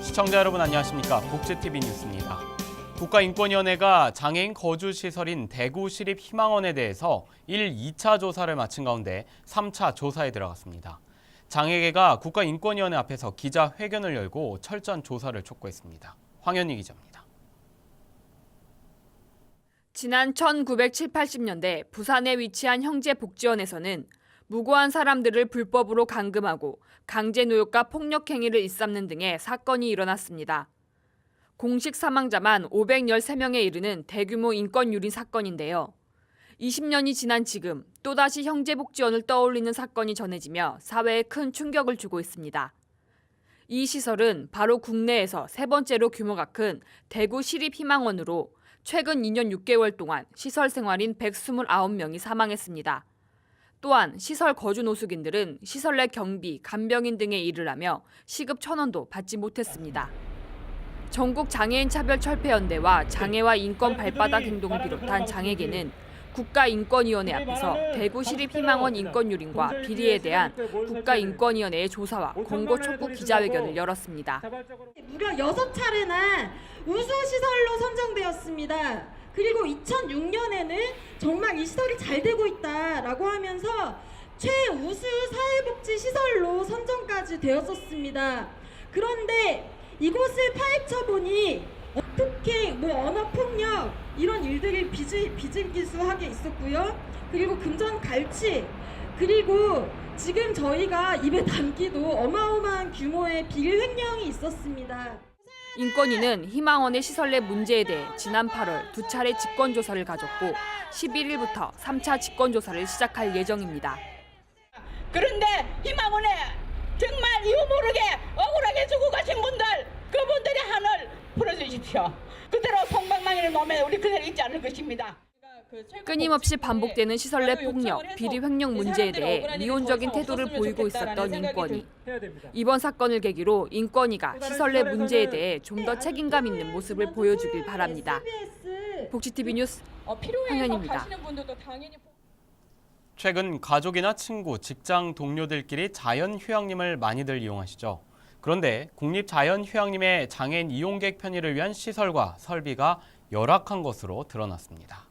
시청자 여러분 안녕하십니까? 복지TV 뉴스입니다. 국가인권위원회가 장애인 거주시설인 대구시립희망원에 대해서 1, 2차 조사를 마친 가운데 3차 조사에 들어갔습니다. 장애계가 국가인권위원회 앞에서 기자회견을 열고 철저한 조사를 촉구했습니다. 황현희 기자입니다. 지난 1970, 80년대 부산에 위치한 형제복지원에서는 무고한 사람들을 불법으로 감금하고 강제노역과 폭력 행위를 일삼는 등의 사건이 일어났습니다. 공식 사망자만 513명에 이르는 대규모 인권유린 사건인데요. 20년이 지난 지금 또다시 형제복지원을 떠올리는 사건이 전해지며 사회에 큰 충격을 주고 있습니다. 이 시설은 바로 국내에서 세 번째로 규모가 큰 대구 시립희망원으로 최근 2년 6개월 동안 시설 생활인 129명이 사망했습니다. 또한 시설 거주 노숙인들은 시설 내 경비, 간병인 등에 일을 하며 시급 1,000원도 받지 못했습니다. 전국 장애인 차별철폐연대와 장애와 인권 발바닥 행동을 비롯한 장애계는 국가인권위원회 앞에서 대구시립희망원 인권유린과 비리에 대한 국가인권위원회의 조사와 권고 촉구 기자회견을 열었습니다. 무려 6차례나 우수시설로 선정되었습니다. 그리고 2006년에는 정말 이 시설이 잘 되고 있다라고 하면서 최우수 사회복지시설로 선정까지 되었었습니다. 그런데 이곳을 파헤쳐 보니 폭행, 언어폭력 이런 일들이 비일비재하게 있었고요. 그리고 금전 갈취, 그리고 지금 저희가 입에 담기도 어마어마한 규모의 비리 횡령이 있었습니다. 인권위는 희망원의 시설 내 문제에 대해 지난 8월 2차례 직권조사를 가졌고 11일부터 3차 직권조사를 시작할 예정입니다. 그런데 희망원에 정말 이유 모르게 억울하게 죽고 가신 분들, 그분들의 한을 풀어주십시오. 그대로 송방망이를 놓으면 우리 그대로 있지 않을 것입니다. 끊임없이 반복되는 시설 내 폭력, 비리 횡령 문제에 대해 미온적인 태도를 보이고 있었던 인권위. 이번 사건을 계기로 인권위가 시설 내 문제에 대해 좀 더 책임감 있는 모습을 보여주길 바랍니다. 복지TV 뉴스 황현희입니다. 최근 가족이나 친구, 직장 동료들끼리 자연휴양림을 많이들 이용하시죠. 그런데 국립자연휴양림의 장애인 이용객 편의를 위한 시설과 설비가 열악한 것으로 드러났습니다.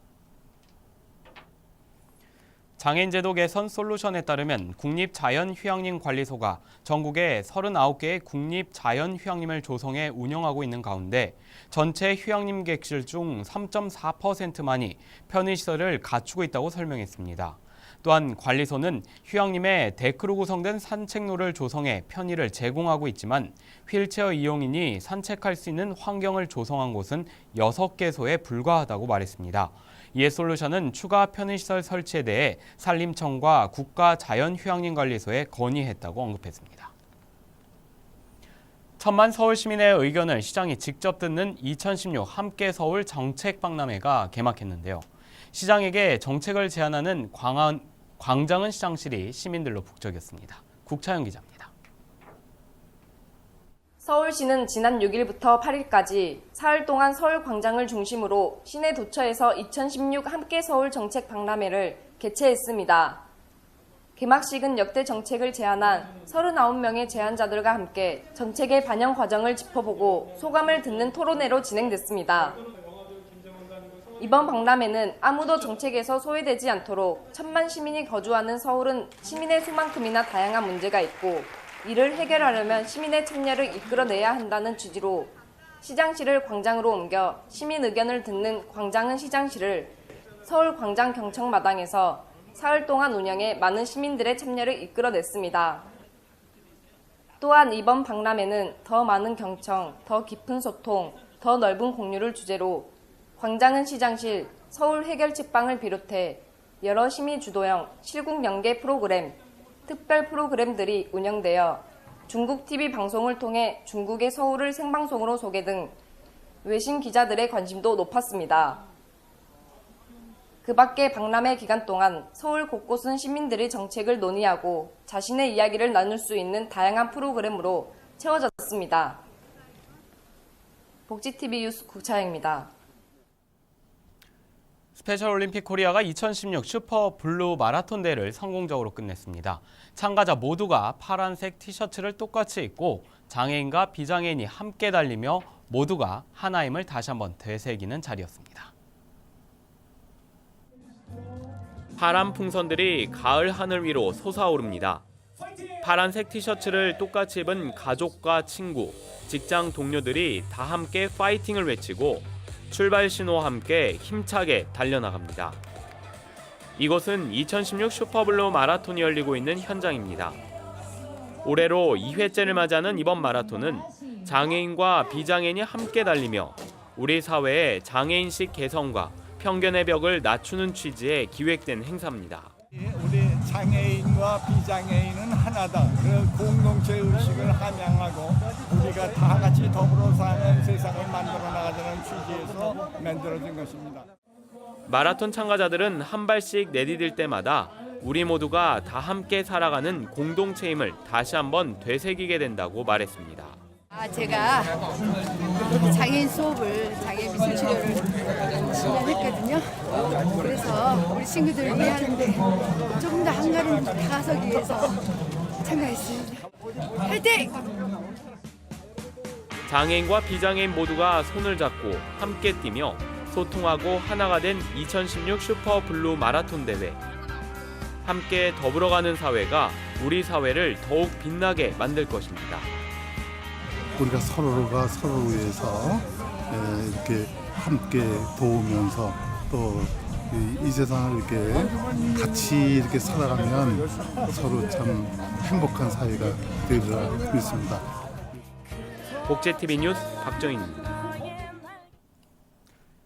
장애인 제도 개선 솔루션에 따르면 국립자연휴양림관리소가 전국에 39개의 국립자연휴양림을 조성해 운영하고 있는 가운데 전체 휴양림 객실 중 3.4%만이 편의시설을 갖추고 있다고 설명했습니다. 또한 관리소는 휴양림에 데크로 구성된 산책로를 조성해 편의를 제공하고 있지만 휠체어 이용인이 산책할 수 있는 환경을 조성한 곳은 6개소에 불과하다고 말했습니다. 이에 솔루션은 추가 편의시설 설치에 대해 산림청과 국가자연휴양림관리소에 건의했다고 언급했습니다. 천만 서울시민의 의견을 시장이 직접 듣는 2016 함께 서울 정책박람회가 개막했는데요. 시장에게 정책을 제안하는 광장은 시장실이 시민들로 북적였습니다. 국차영 기자입니다. 서울시는 지난 6일부터 8일까지 사흘 동안 서울 광장을 중심으로 시내 도처에서 2016 함께 서울 정책 박람회를 개최했습니다. 개막식은 역대 정책을 제안한 39명의 제안자들과 함께 정책의 반영 과정을 짚어보고 소감을 듣는 토론회로 진행됐습니다. 이번 박람회는 아무도 정책에서 소외되지 않도록 1,000만 시민이 거주하는 서울은 시민의 수만큼이나 다양한 문제가 있고 이를 해결하려면 시민의 참여를 이끌어내야 한다는 취지로 시장실을 광장으로 옮겨 시민 의견을 듣는 광장은 시장실을 서울 광장 경청마당에서 사흘 동안 운영해 많은 시민들의 참여를 이끌어냈습니다. 또한 이번 박람회는 더 많은 경청, 더 깊은 소통, 더 넓은 공유를 주제로 광장은 시장실, 서울 해결책방을 비롯해 여러 시민 주도형 실국 연계 프로그램, 특별 프로그램들이 운영되어 중국 TV 방송을 통해 중국의 서울을 생방송으로 소개 등 외신 기자들의 관심도 높았습니다. 그 밖에 박람회 기간 동안 서울 곳곳은 시민들이 정책을 논의하고 자신의 이야기를 나눌 수 있는 다양한 프로그램으로 채워졌습니다. 복지TV 뉴스 국차영입니다. 스페셜 올림픽 코리아가 2016 슈퍼 블루 마라톤 대회를 성공적으로 끝냈습니다. 참가자 모두가 파란색 티셔츠를 똑같이 입고 장애인과 비장애인이 함께 달리며 모두가 하나임을 다시 한번 되새기는 자리였습니다. 파란 풍선들이 가을 하늘 위로 솟아오릅니다. 파란색 티셔츠를 똑같이 입은 가족과 친구, 직장 동료들이 다 함께 파이팅을 외치고 출발 신호와 함께 힘차게 달려나갑니다. 이곳은 2016 슈퍼블루 마라톤이 열리고 있는 현장입니다. 올해로 2회째를 맞이하는 이번 마라톤은 장애인과 비장애인이 함께 달리며 우리 사회의 장애인식 개선과 편견의 벽을 낮추는 취지에 기획된 행사입니다. 우리 장애인과 비장애인은 하나다. 그 공동체 의식을 함양하고 우리가 다 같이 더불어 사는 세상을 만들어 나가자는 취지에서 만들어진 것입니다. 마라톤 참가자들은 한 발씩 내디딜 때마다 우리 모두가 다 함께 살아가는 공동체임을 다시 한번 되새기게 된다고 말했습니다. 제가 장애인 수업을 장애인 미술 치료를 10년 했거든요. 그래서 우리 친구들을 이해하는데 조금 더 한가름 다가서기 위해서 참가했습니다. 화이팅! 장애인과 비장애인 모두가 손을 잡고 함께 뛰며 소통하고 하나가 된 2016 슈퍼 블루 마라톤 대회. 함께 더불어가는 사회가 우리 사회를 더욱 빛나게 만들 것입니다. 우리가 서로가 서로를 위해서 이렇게 함께 도우면서 또 이 세상을 이렇게 같이 이렇게 살아가면 서로 참 행복한 사회가 되리라 믿습니다. 복제TV 뉴스 박정인입니다.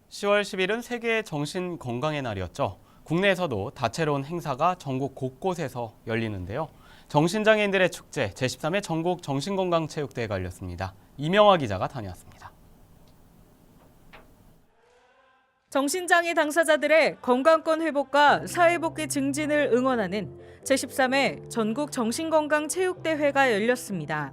10월 10일은 세계 정신건강의 날이었죠. 국내에서도 다채로운 행사가 전국 곳곳에서 열리는데요. 정신장애인들의 축제 제13회 전국 정신건강체육대회가 열렸습니다. 이명화 기자가 다녀왔습니다. 정신장애 당사자들의 건강권 회복과 사회복귀 증진을 응원하는 제13회 전국 정신건강체육대회가 열렸습니다.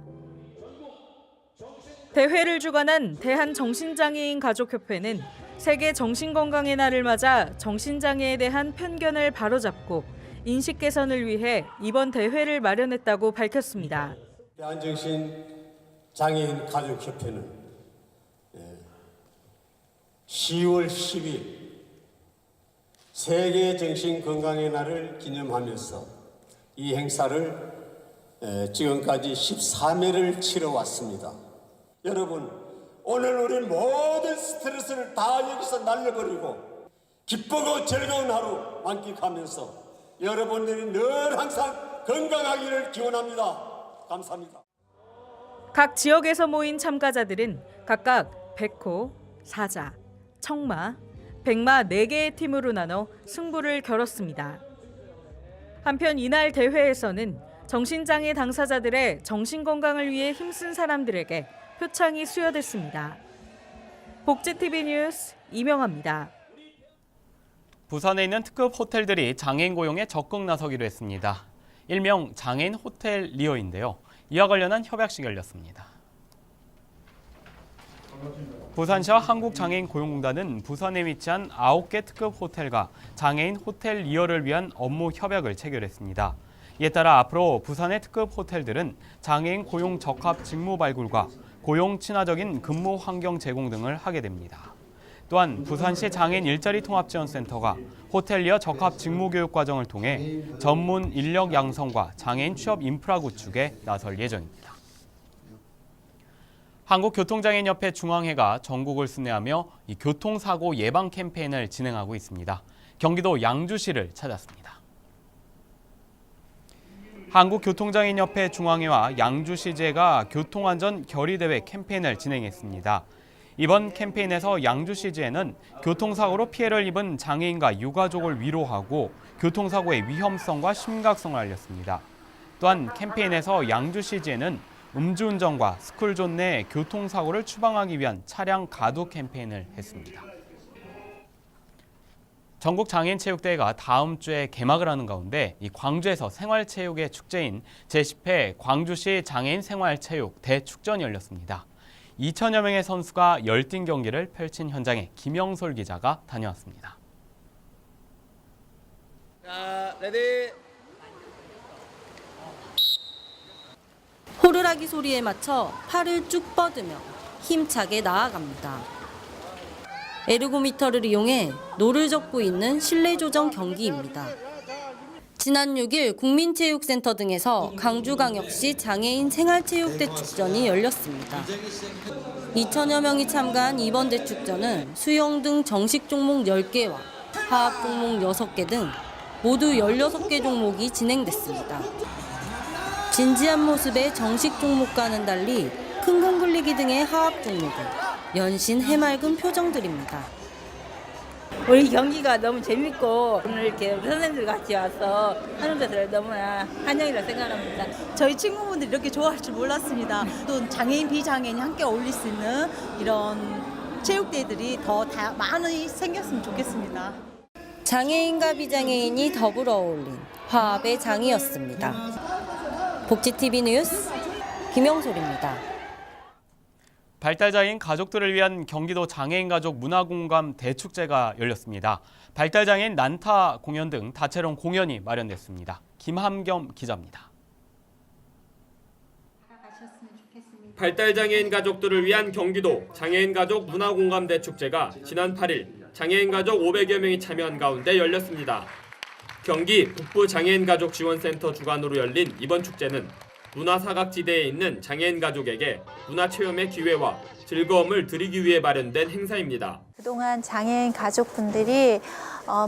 대회를 주관한 대한정신장애인 가족협회는 세계 정신건강의 날을 맞아 정신장애에 대한 편견을 바로잡고 인식 개선을 위해 이번 대회를 마련했다고 밝혔습니다. 대한정신장애인 가족협회는 10월 10일 세계 정신건강의 날을 기념하면서 이 행사를 지금까지 13회를 치러왔습니다. 여러분, 오늘 우리 모든 스트레스를 다 여기서 날려버리고 기쁘고 즐거운 하루 만끽하면서 여러분들이 늘 항상 건강하기를 기원합니다. 감사합니다. 각 지역에서 모인 참가자들은 각각 백호, 사자, 청마, 백마 4개의 팀으로 나눠 승부를 겨뤘습니다. 한편 이날 대회에서는 정신장애 당사자들의 정신건강을 위해 힘쓴 사람들에게 표창이 수여됐습니다. 복제TV 뉴스 이명화입니다. 부산에 있는 특급 호텔들이 장애인 고용에 적극 나서기로 했습니다. 일명 장애인 호텔리어인데요. 이와 관련한 협약식이 열렸습니다. 부산시와 한국장애인 고용공단은 부산에 위치한 9개 특급 호텔과 장애인 호텔리어를 위한 업무 협약을 체결했습니다. 이에 따라 앞으로 부산의 특급 호텔들은 장애인 고용 적합 직무 발굴과 고용 친화적인 근무 환경 제공 등을 하게 됩니다. 또한 부산시 장애인 일자리 통합지원센터가 호텔리어 적합 직무 교육 과정을 통해 전문 인력 양성과 장애인 취업 인프라 구축에 나설 예정입니다. 한국교통장애인협회 중앙회가 전국을 순회하며 이 교통사고 예방 캠페인을 진행하고 있습니다. 경기도 양주시를 찾았습니다. 한국교통장애인협회 중앙회와 양주시제가 교통안전 결의대회 캠페인을 진행했습니다. 이번 캠페인에서 양주시제는 교통사고로 피해를 입은 장애인과 유가족을 위로하고 교통사고의 위험성과 심각성을 알렸습니다. 또한 캠페인에서 양주시제는 음주운전과 스쿨존 내 교통사고를 추방하기 위한 차량 가두 캠페인을 했습니다. 전국 장애인체육대회가 다음 주에 개막을 하는 가운데 이 광주에서 생활체육의 축제인 제10회 광주시 장애인 생활체육 대축전이 열렸습니다. 2천여 명의 선수가 열띤 경기를 펼친 현장에 김영솔 기자가 다녀왔습니다. 자, 레디. 호루라기 소리에 맞춰 팔을 쭉 뻗으며 힘차게 나아갑니다. 에르고미터를 이용해 노를 젓고 있는 실내 조정 경기입니다. 지난 6일 국민체육센터 등에서 강주광역시 장애인 생활체육대축전이 열렸습니다. 2천여 명이 참가한 이번 대축전은 수영 등 정식 종목 10개와 화합 종목 6개 등 모두 16개 종목이 진행됐습니다. 진지한 모습의 정식 종목과는 달리 큰 공 굴리기 등의 하합 종목은 연신 해맑은 표정들입니다. 우리 경기가 너무 재밌고 오늘 이렇게 우리 선생님들 같이 와서 하는 것을 너무나 환영이라 생각합니다. 저희 친구분들이 이렇게 좋아할 줄 몰랐습니다. 또 장애인, 비장애인이 함께 어울릴 수 있는 이런 체육대회들이 더 많이 생겼으면 좋겠습니다. 장애인과 비장애인이 더불어 어울린 화합의 장이었습니다. 복지TV 뉴스 김영솔입니다. 발달장애인 가족들을 위한 경기도 장애인 가족 문화공감 대축제가 열렸습니다. 발달장애인 난타 공연 등 다채로운 공연이 마련됐습니다. 김함겸 기자입니다. 발달장애인 가족들을 위한 경기도 장애인 가족 문화공감 대축제가 지난 8일 장애인 가족 500여 명이 참여한 가운데 열렸습니다. 경기 북부장애인가족지원센터 주관으로 열린 이번 축제는 문화사각지대에 있는 장애인 가족에게 문화체험의 기회와 즐거움을 드리기 위해 마련된 행사입니다. 그동안 장애인 가족분들이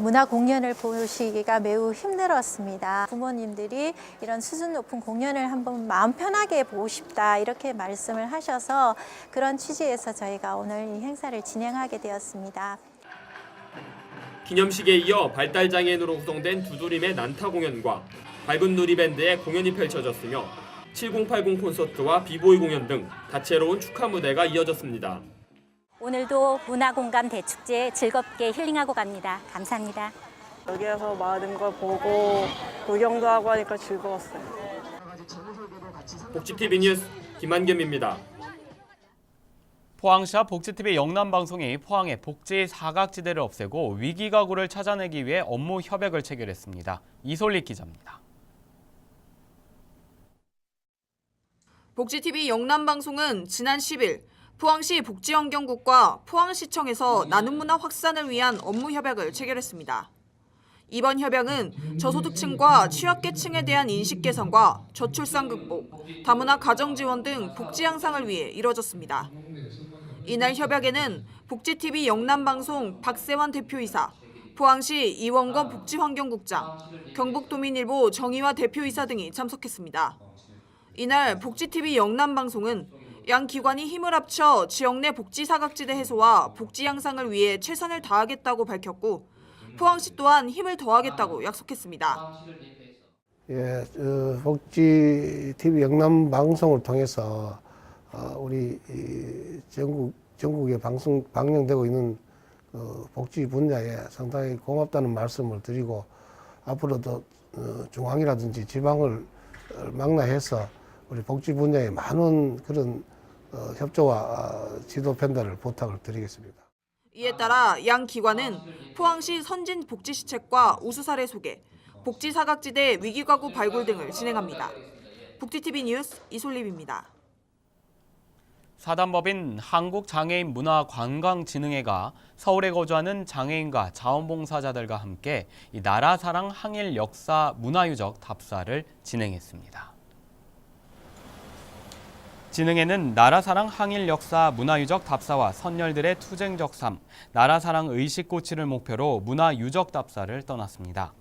문화 공연을 보시기가 매우 힘들었습니다. 부모님들이 이런 수준 높은 공연을 한번 마음 편하게 보고 싶다 이렇게 말씀을 하셔서 그런 취지에서 저희가 오늘 이 행사를 진행하게 되었습니다. 기념식에 이어 발달장애인으로 구성된 두드림의 난타 공연과 밝은 누리밴드의 공연이 펼쳐졌으며 7080 콘서트와 비보이 공연 등 다채로운 축하 무대가 이어졌습니다. 오늘도 문화공감 대축제 즐겁게 힐링하고 갑니다. 감사합니다. 여기에서 많은 걸 보고 구경도 하고 하니까 즐거웠어요. 복지TV 뉴스 김한겸입니다. 포항시와 복지TV 영남방송이 포항의 복지 사각지대를 없애고 위기가구를 찾아내기 위해 업무 협약을 체결했습니다. 이솔리 기자입니다. 복지TV 영남방송은 지난 10일 포항시 복지환경국과 포항시청에서 나눔문화 확산을 위한 업무 협약을 체결했습니다. 이번 협약은 저소득층과 취약계층에 대한 인식 개선과 저출산 극복, 다문화 가정 지원 등 복지 향상을 위해 이뤄졌습니다. 이날 협약에는 복지TV 영남방송 박세환 대표이사, 포항시 이원건 복지환경국장, 경북도민일보 정의화 대표이사 등이 참석했습니다. 이날 복지TV 영남방송은 양 기관이 힘을 합쳐 지역 내 복지 사각지대 해소와 복지 향상을 위해 최선을 다하겠다고 밝혔고 포항시 또한 힘을 더하겠다고 약속했습니다. 복지TV 영남방송을 통해서 우리 전국에 방영되고 있는 복지 분야에 상당히 고맙다는 말씀을 드리고 앞으로도 중앙이라든지 지방을 망라해서 우리 복지 분야에 많은 그런 협조와 지도 편달을 부탁을 드리겠습니다. 이에 따라 양 기관은 포항시 선진 복지시책과 우수 사례 소개, 복지 사각지대 위기가구 발굴 등을 진행합니다. 복지TV 뉴스 이솔립입니다. 사단법인 한국장애인문화관광진흥회가 서울에 거주하는 장애인과 자원봉사자들과 함께 이 나라사랑 항일 역사 문화유적 답사를 진행했습니다. 진흥회는 나라사랑 항일 역사 문화유적 답사와 선열들의 투쟁적 삶, 나라사랑 의식고치를 목표로 문화유적 답사를 떠났습니다.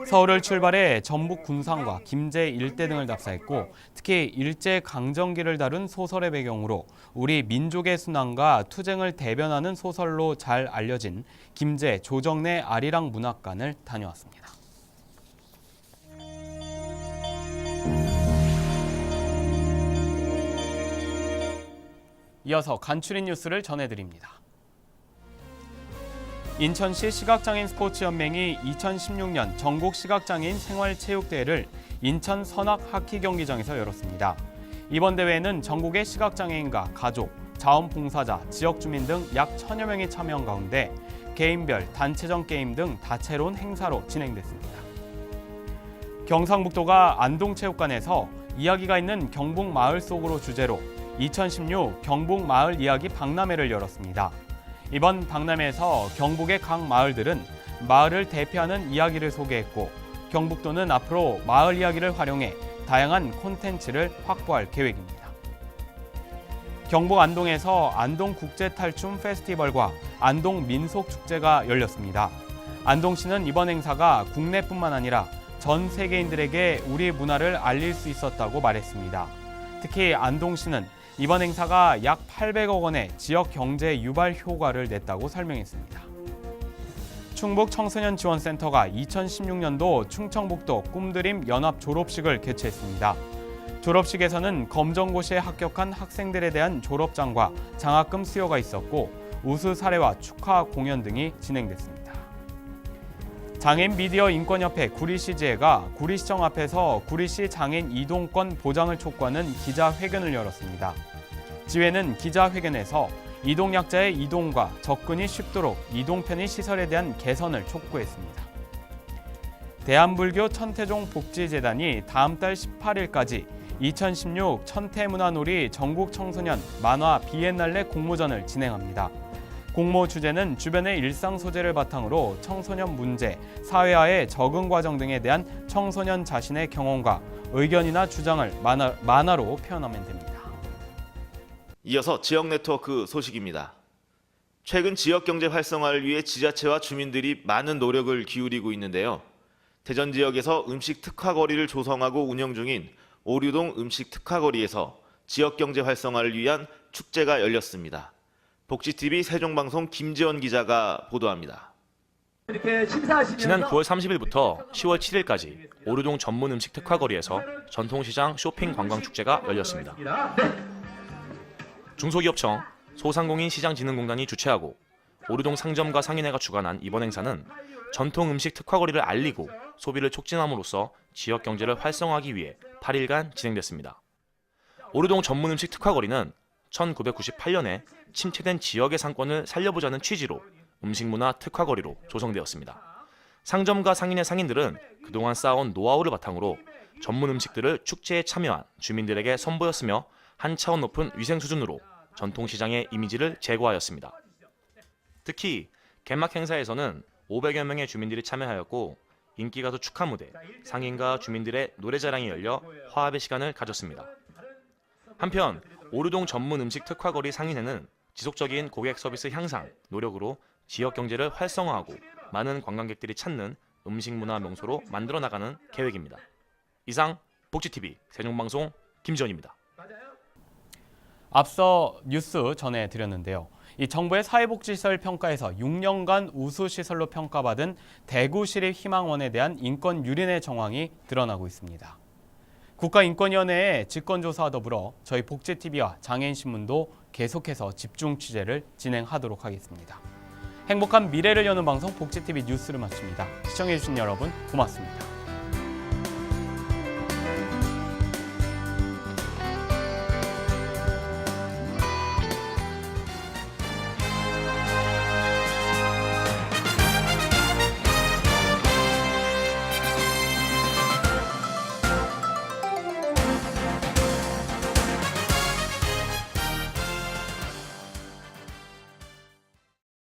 서울을 출발해 전북 군산과 김제 일대 등을 답사했고 특히 일제강점기를 다룬 소설의 배경으로 우리 민족의 순환과 투쟁을 대변하는 소설로 잘 알려진 김제 조정래 아리랑 문학관을 다녀왔습니다. 이어서 간추린 뉴스를 전해드립니다. 인천시 시각장애인 스포츠연맹이 2016년 전국 시각장애인 생활체육대회를 인천 선악하키경기장에서 열었습니다. 이번 대회에는 전국의 시각장애인과 가족, 자원봉사자, 지역주민 등 약 1000여 명이 참여한 가운데 개인별, 단체전 게임 등 다채로운 행사로 진행됐습니다. 경상북도가 안동체육관에서 이야기가 있는 경북 마을 속으로 주제로 2016 경북 마을 이야기 박람회를 열었습니다. 이번 박람회에서 경북의 각 마을들은 마을을 대표하는 이야기를 소개했고 경북도는 앞으로 마을 이야기를 활용해 다양한 콘텐츠를 확보할 계획입니다. 경북 안동에서 안동국제탈춤 페스티벌과 안동민속축제가 열렸습니다. 안동시는 이번 행사가 국내뿐만 아니라 전 세계인들에게 우리 문화를 알릴 수 있었다고 말했습니다. 특히 안동시는 이번 행사가 약 800억 원의 지역 경제 유발 효과를 냈다고 설명했습니다. 충북 청소년지원센터가 2016년도 충청북도 꿈드림 연합 졸업식을 개최했습니다. 졸업식에서는 검정고시에 합격한 학생들에 대한 졸업장과 장학금 수여가 있었고 우수 사례와 축하 공연 등이 진행됐습니다. 장애인 미디어 인권협회 구리시지회가 구리시청 앞에서 구리시 장애인 이동권 보장을 촉구하는 기자회견을 열었습니다. 지회는 기자회견에서 이동약자의 이동과 접근이 쉽도록 이동 편의 시설에 대한 개선을 촉구했습니다. 대한불교 천태종 복지재단이 다음 달 18일까지 2016 천태문화놀이 전국 청소년 만화 비엔날레 공모전을 진행합니다. 공모 주제는 주변의 일상 소재를 바탕으로 청소년 문제, 사회화의 적응 과정 등에 대한 청소년 자신의 경험과 의견이나 주장을 만화로 표현하면 됩니다. 이어서 지역 네트워크 소식입니다. 최근 지역 경제 활성화를 위해 지자체와 주민들이 많은 노력을 기울이고 있는데요. 대전 지역에서 음식 특화거리를 조성하고 운영 중인 오류동 음식 특화거리에서 지역 경제 활성화를 위한 축제가 열렸습니다. 복지TV 세종방송 김지원 기자가 보도합니다. 지난 9월 30일부터 10월 7일까지 오류동 전문 음식 특화거리에서 전통시장 쇼핑 관광축제가 열렸습니다. 중소기업청, 소상공인 시장진흥공단이 주최하고 오류동 상점과 상인회가 주관한 이번 행사는 전통 음식 특화거리를 알리고 소비를 촉진함으로써 지역 경제를 활성화하기 위해 8일간 진행됐습니다. 오류동 전문 음식 특화거리는 1998년에 침체된 지역의 상권을 살려보자는 취지로 음식문화 특화거리로 조성되었습니다. 상점과 상인의 상인들은 그동안 쌓아온 노하우를 바탕으로 전문 음식들을 축제에 참여한 주민들에게 선보였으며 한 차원 높은 위생 수준으로 전통시장의 이미지를 제고하였습니다. 특히 개막 행사에서는 500여 명의 주민들이 참여하였고 인기가수 축하 무대, 상인과 주민들의 노래자랑이 열려 화합의 시간을 가졌습니다. 한편 오류동 전문 음식 특화거리 상인회는 지속적인 고객 서비스 향상 노력으로 지역 경제를 활성화하고 많은 관광객들이 찾는 음식문화 명소로 만들어 나가는 계획입니다. 이상 복지TV 세종방송 김지원입니다. 앞서 뉴스 전해드렸는데요. 이 정부의 사회복지시설 평가에서 6년간 우수시설로 평가받은 대구시립희망원에 대한 인권 유린의 정황이 드러나고 있습니다. 국가인권위원회의 직권조사와 더불어 저희 복지TV와 장애인신문도 계속해서 집중 취재를 진행하도록 하겠습니다. 행복한 미래를 여는 방송 복지TV 뉴스를 마칩니다. 시청해주신 여러분 고맙습니다.